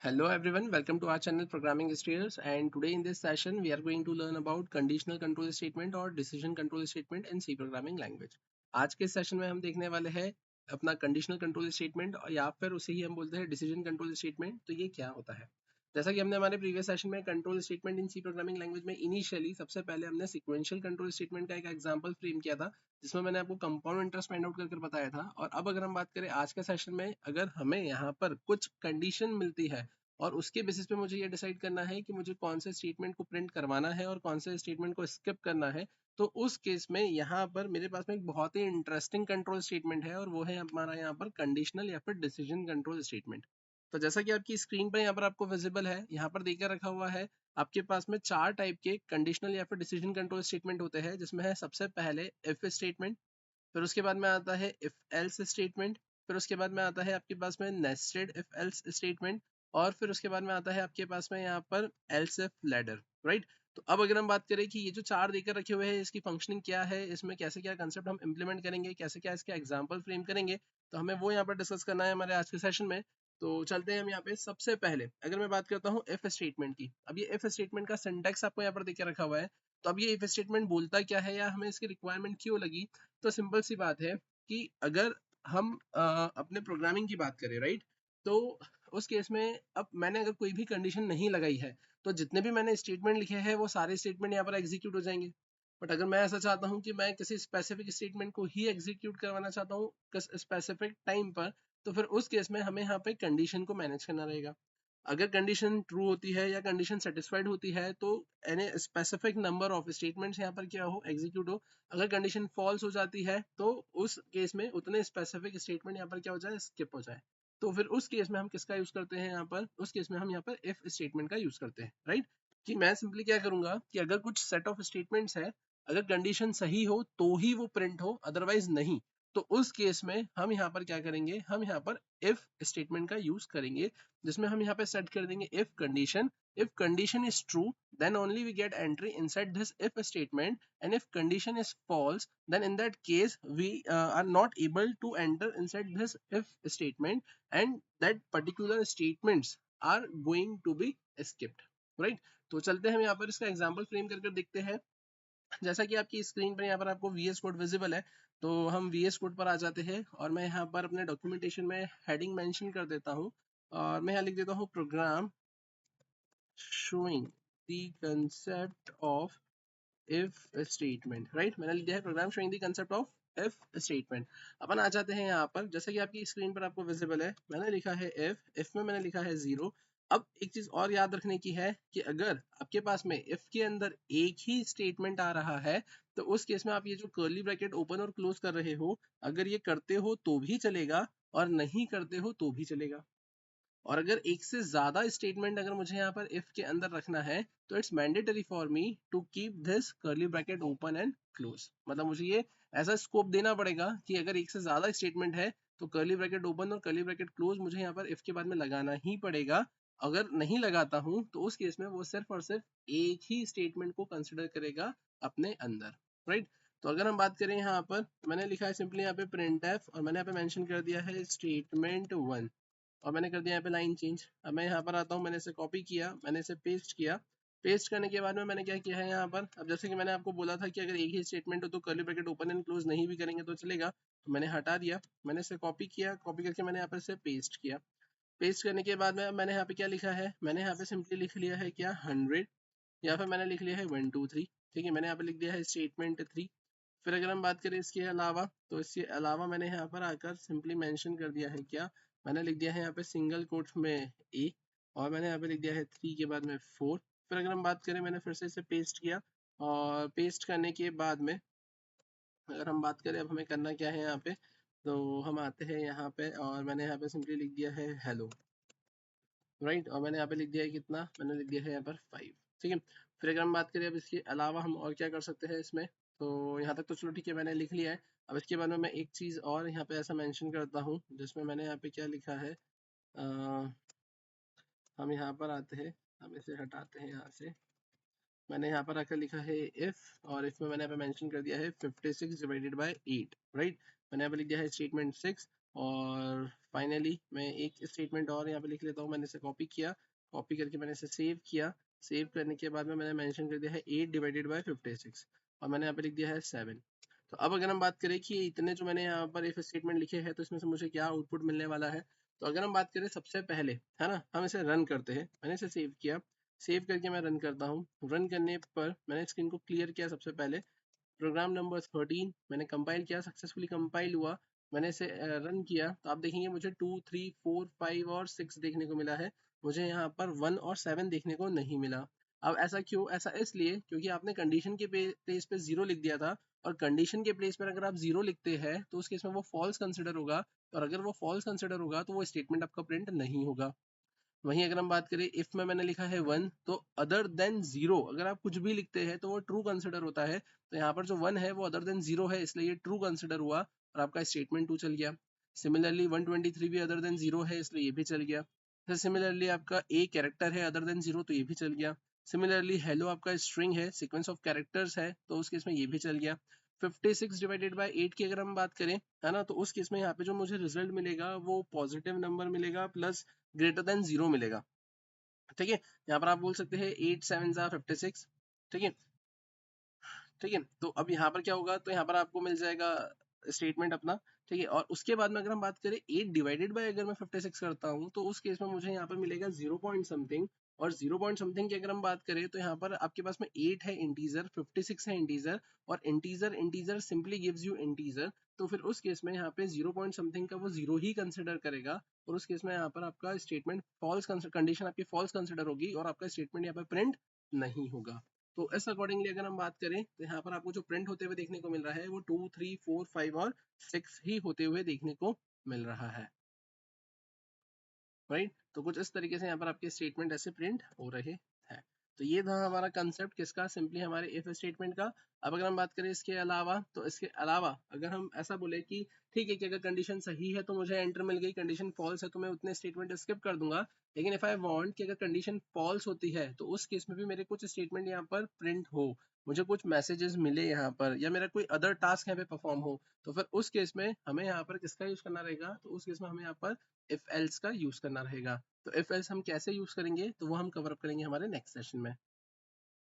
Hello everyone, welcome to our channel Programming Historians, and today in this session we are going to learn about conditional control statement और decision control statement in C programming language. आज के session में हम देखने वाले हैं अपना conditional control statement या फिर उसे ही हम बोलते हैं डिसीजन कंट्रोल स्टेटमेंट। तो ये क्या होता है? जैसा कि हमने हमारे प्रीवियस सेशन में control statement in C programming language में इनिशियली सबसे पहले हमने सिक्वेंशियल कंट्रोल स्टेटमेंट का एक एग्जांपल फ्रेम किया था, जिसमें मैंने आपको कंपाउंड इंटरेस्ट फाइंड आउट करके बताया था। और अब अगर हम बात करें आज के सेशन में, अगर हमें यहाँ पर कुछ कंडीशन मिलती है और उसके बेसिस पे मुझे ये डिसाइड करना है कि मुझे कौन से स्टेटमेंट को प्रिंट करवाना है और कौन से स्टेटमेंट को स्किप करना है, तो उस केस में यहाँ पर मेरे पास में एक बहुत ही इंटरेस्टिंग कंट्रोल स्टेटमेंट है और वो है हमारा यहाँ पर कंडीशनल या फिर डिसीजन कंट्रोल स्टेटमेंट। तो जैसा कि आपकी स्क्रीन पर यहाँ पर आपको विजिबल है, यहाँ पर देकर रखा हुआ है आपके पास में चार टाइप के कंडीशनल या फिर डिसीजन कंट्रोल स्टेटमेंट होते हैं, जिसमें है सबसे पहले इफ स्टेटमेंट, फिर उसके बाद में आता है इफ एल्स स्टेटमेंट, फिर उसके बाद में आता है आपके पास में नेस्टेड इफ एल्स स्टेटमेंट, और फिर उसके बाद में आता है आपके पास में यहाँ पर एल्स इफ लैडर। राइट। तो अब अगर हम बात करें कि ये जो चार देकर रखे हुए हैं इसकी फंक्शनिंग क्या है, इसमें कैसे क्या कंसेप्ट हम इंप्लीमेंट करेंगे, कैसे क्या इसके एग्जांपल फ्रेम करेंगे, तो हमें वो यहाँ पर डिस्कस करना है हमारे आज के सेशन में। तो चलते हैं हम यहाँ पे। सबसे पहले अगर मैं बात करता हूँ इफ स्टेटमेंट की, अब ये इफ स्टेटमेंट का सिंटैक्स आपको यहाँ पर देकर रखा हुआ है। तो अब ये इफ स्टेटमेंट बोलता क्या है या हमें इसकी रिक्वायरमेंट क्यों लगी? तो सिंपल सी बात है कि अगर हम अपने प्रोग्रामिंग की बात करें, राइट, तो उस केस में अब मैंने अगर कोई भी कंडीशन नहीं लगाई है तो जितने भी मैंने स्टेटमेंट लिखे हैं वो सारे स्टेटमेंट यहाँ पर एग्जीक्यूट हो जाएंगे। बट अगर मैं ऐसा चाहता हूँ कि मैं किसी स्पेसिफिक स्टेटमेंट को ही एग्जीक्यूट करवाना चाहता हूँ स्पेसिफिक टाइम पर, तो फिर उस केस में हमें यहाँ पे कंडीशन को मैनेज करना रहेगा। अगर कंडीशन ट्रू होती है या कंडीशन सेटिस्फाइड होती है तो any specific number of statements यहाँ पर क्या हो, एग्जीक्यूट हो। अगर कंडीशन फॉल्स हो जाती है तो उस केस में उतने स्पेसिफिक स्टेटमेंट यहाँ पर क्या हो जाए, स्किप हो जाए। तो फिर उस केस में हम किसका यूज करते हैं यहाँ पर? उस केस में हम यहाँ पर इफ स्टेटमेंट का यूज करते हैं, राइट। कि मैं सिंपली क्या करूंगा कि अगर कुछ सेट ऑफ स्टेटमेंट्स है, अगर कंडीशन सही हो तो ही वो प्रिंट हो, अदरवाइज नहीं। तो उस केस में हम यहाँ पर क्या करेंगे, हम यहाँ पर इफ स्टेटमेंट का यूज करेंगे, जिसमें हम यहाँ पे सेट कर देंगे if condition is true then only we get entry inside this if statement, and if condition is false then in that case we are not able to enter inside this if statement, and that particular statements are going to be skipped, right। तो चलते हैं हम यहाँ पर इसका example frame करके देखते हैं। जैसा कि आपकी स्क्रीन पर यहाँ पर आपको VS कोड विजिबल है, तो हम VS कोड पर आ जाते हैं और मैं यहाँ पर अपने डॉक्यूमेंटेशन में हेडिंग मेंशन कर देता हूँ और मैं यहाँ लिख देता हूँ program showing the concept of if statement, right. मैंने लिख दिया है program showing the concept of if statement। अपन आ जाते हैं यहाँ पर, जैसा कि आपकी स्क्रीन पर आपको विजिबल है, मैंने लिखा है if में मैंने लिखा है 0। अब एक चीज और याद रखने की है कि अगर आपके पास में if के अंदर एक ही स्टेटमेंट आ रहा है तो उस केस में आप ये जो कर्ली ब्रैकेट ओपन और क्लोज कर रहे हो, अगर ये करते हो तो भी चलेगा और नहीं करते हो तो भी चलेगा। और अगर एक से ज्यादा स्टेटमेंट अगर मुझे यहाँ पर इफ के अंदर रखना है तो it's mandatory for me to keep this curly bracket open and close. मतलब मुझे ये ऐसा स्कोप देना पड़ेगा कि अगर एक से ज्यादा स्टेटमेंट है तो कर्ली ब्रैकेट ओपन और कर्ली ब्रैकेट क्लोज मुझे यहाँ पर इफ के बाद में लगाना ही पड़ेगा। अगर नहीं लगाता हूँ तो उस केस में वो सिर्फ और सिर्फ एक ही स्टेटमेंट को कंसिडर करेगा अपने अंदर, राइट। तो अगर हम बात करें यहाँ पर, मैंने लिखा है सिंपली यहाँ पे प्रिंट एफ और मैंने यहाँ पे मेंशन कर दिया है स्टेटमेंट 1 और मैंने कर दिया यहाँ पे लाइन चेंज। अब मैं यहाँ पर आता हूँ, मैंने इसे कॉपी किया, मैंने इसे पेस्ट किया। पेस्ट करने के बाद में मैंने क्या किया है यहाँ पर, अब जैसे कि मैंने आपको बोला था कि अगर एक ही स्टेटमेंट हो तो curly bracket open and close नहीं भी करेंगे तो चलेगा, तो मैंने हटा दिया। मैंने इसे कॉपी किया, कॉपी करके मैंने यहाँ पर इसे पेस्ट किया। पेस्ट करने के बाद में मैंने यहाँ पे क्या लिखा है, मैंने यहाँ पे सिंपली लिख लिया है क्या 100, या फिर मैंने लिख लिया है 1 2 3। ठीक है, मैंने यहाँ पे लिख दिया है स्टेटमेंट 3। फिर अगर हम बात करें इसके अलावा, तो इसके अलावा मैंने यहाँ पर आकर सिंपली मेंशन कर दिया है क्या, मैंने लिख दिया है यहाँ पे सिंगल कोट्स में ए, और मैंने यहाँ पे लिख दिया है 3 के बाद में 4। फिर अगर हम बात करें, मैंने फिर से इसे पेस्ट किया और पेस्ट करने के बाद में अगर हम बात करें अब हमें करना क्या है यहाँ पे, तो हम आते हैं यहाँ पे और मैंने यहाँ पे सिंपली लिख दिया है हेलो, राइट। और मैंने यहाँ पे लिख दिया है कितना, मैंने लिख दिया है यहाँ पर 5। ठीक है। फिर अगर हम बात करें अब इसके अलावा हम और क्या कर सकते हैं इसमें, तो यहाँ तक तो चलो ठीक है, मैंने लिख लिया है। अब इसके बाद में मैं एक चीज़ और यहाँ पे ऐसा मेंशन करता हूँ जिसमें मैंने यहाँ पे क्या लिखा है, हम यहाँ पर आते हैं, हम इसे हटाते हैं यहाँ से। मैंने यहाँ पर आकर लिखा है इफ, और इफ में मैंने यहाँ पे मेंशन कर दिया है 56 डिवाइडेड बाय 8, राइट। मैंने यहाँ पे लिख दिया है स्टेटमेंट 6 और फाइनली मैं एक स्टेटमेंट और यहाँ पे लिख लेता हूँ, मैंने इसे कॉपी किया, कॉपी करके मैंने इसे सेव किया, सेव करने के बाद में मैंने मेंशन कर दिया है 8 डिवाइडेड बाय 56 और मैंने यहाँ पे लिख दिया है 7। तो अब अगर हम बात करें कि इतने जो मैंने यहाँ पर इफ स्टेटमेंट लिखे हैं तो इसमें से मुझे क्या आउटपुट मिलने वाला है, तो अगर हम बात करें सबसे पहले, है ना, हम इसे रन करते हैं। मैंने इसे सेव किया, सेव करके मैं रन करता हूँ। रन करने पर मैंने स्क्रीन को क्लियर किया सबसे पहले, प्रोग्राम नंबर 13 मैंने कंपाइल किया, सक्सेसफुली कंपाइल हुआ, मैंने इसे रन किया तो आप देखेंगे मुझे 2, 3, 4, 5 और 6 देखने को मिला है। मुझे यहाँ पर 1 और 7 देखने को नहीं मिला। अब ऐसा क्यों? ऐसा इसलिए क्योंकि आपने कंडीशन के प्लेस पे 0 लिख दिया था, और कंडीशन के प्लेस पर अगर आप 0 लिखते हैं तो उस केस में वो फॉल्स कंसिडर होगा, और अगर वो फॉल्स कंसिडर होगा तो वो स्टेटमेंट आपका प्रिंट नहीं होगा। वहीं अगर हम बात करें इफ में मैंने लिखा है 1, तो अदर देन 0 अगर आप कुछ भी लिखते हैं तो वो ट्रू कंसिडर होता है। तो यहाँ पर जो 1 है वो अदर देन 0 है, इसलिए ये ट्रू कंसिडर हुआ और आपका स्टेटमेंट 2 चल गया। सिमिलरली 123 भी अदर देन 0 है, इसलिए ये भी चल गया। फिर सिमिलरली आपका ए कैरेक्टर है अदर देन 0, तो ये भी चल गया। सिमिलरली हेलो आपका स्ट्रिंग है, सीक्वेंस ऑफ कैरेक्टर्स है, तो उस केस में ये भी चल गया। 56 डिवाइडेड बाय 8 की अगर हम बात करें, है ना, तो उस केस में यहाँ पे जो मुझे रिजल्ट मिलेगा वो पॉजिटिव नंबर मिलेगा प्लस ग्रेटर देन 0 मिलेगा। ठीक है, यहाँ पर आप बोल सकते हैं 8 7 56। ठीक है, ठीक है, तो अब यहाँ पर क्या होगा, तो यहाँ पर आपको मिल जाएगा स्टेटमेंट अपना। ठीक है, और उसके बाद में अगर हम बात करें 8 डिवाइडेड बाय अगर मैं 56 करता हूँ तो उस केस में मुझे यहाँ पर मिलेगा 0 पॉइंट समथिंग, और 0 पॉइंट समथिंग की अगर हम बात करें तो यहाँ पर आपके पास में 8 है इंटीजर, 56 है इंटीजर, और integer integer simply gives you integer. तो फिर उस केस में यहाँ पे 0 पॉइंट समथिंग का वो 0 ही कंसिडर करेगा, और उस केस में यहाँ पर आपका स्टेटमेंट फॉल्स, कंडीशन आपकी फॉल्स कंसिडर होगी और आपका स्टेटमेंट यहाँ पर प्रिंट नहीं होगा। तो इस अकॉर्डिंगली अगर हम बात करें तो यहाँ पर आपको जो प्रिंट होते हुए देखने को मिल रहा है वो 2, 3, 4, 5 और 6 ही होते हुए देखने को मिल रहा है। राइट, तो कुछ इस तरीके से यहाँ पर आपके स्टेटमेंट ऐसे प्रिंट हो रहे हैं। तो ये था हमारा कंसेप्ट किसका, सिंपली हमारे इफ स्टेटमेंट का। अब अगर हम बात करें इसके अलावा, तो इसके अलावा अगर हम ऐसा बोले कि ठीक है कि अगर कंडीशन सही है तो मुझे एंटर मिल गई, कंडीशन फॉल्स है तो मैं उतने स्टेटमेंट स्किप कर दूंगा, लेकिन इफ आई वांट कि अगर कंडीशन फॉल्स होती है तो उस केस में भी मेरे कुछ स्टेटमेंट यहाँ पर प्रिंट हो, मुझे कुछ मैसेजेस मिले यहाँ पर, या मेरा कोई अदर टास्क यहाँ पे परफॉर्म हो, तो फिर उस केस में हमें यहाँ पर किसका यूज करना रहेगा, तो उस केस में हमें यहाँ पर इफ एल्स का यूज करना रहेगा। तो इफ एल्स हम कैसे यूज करेंगे तो वो हम कवर अप करेंगे हमारे नेक्स्ट सेशन में।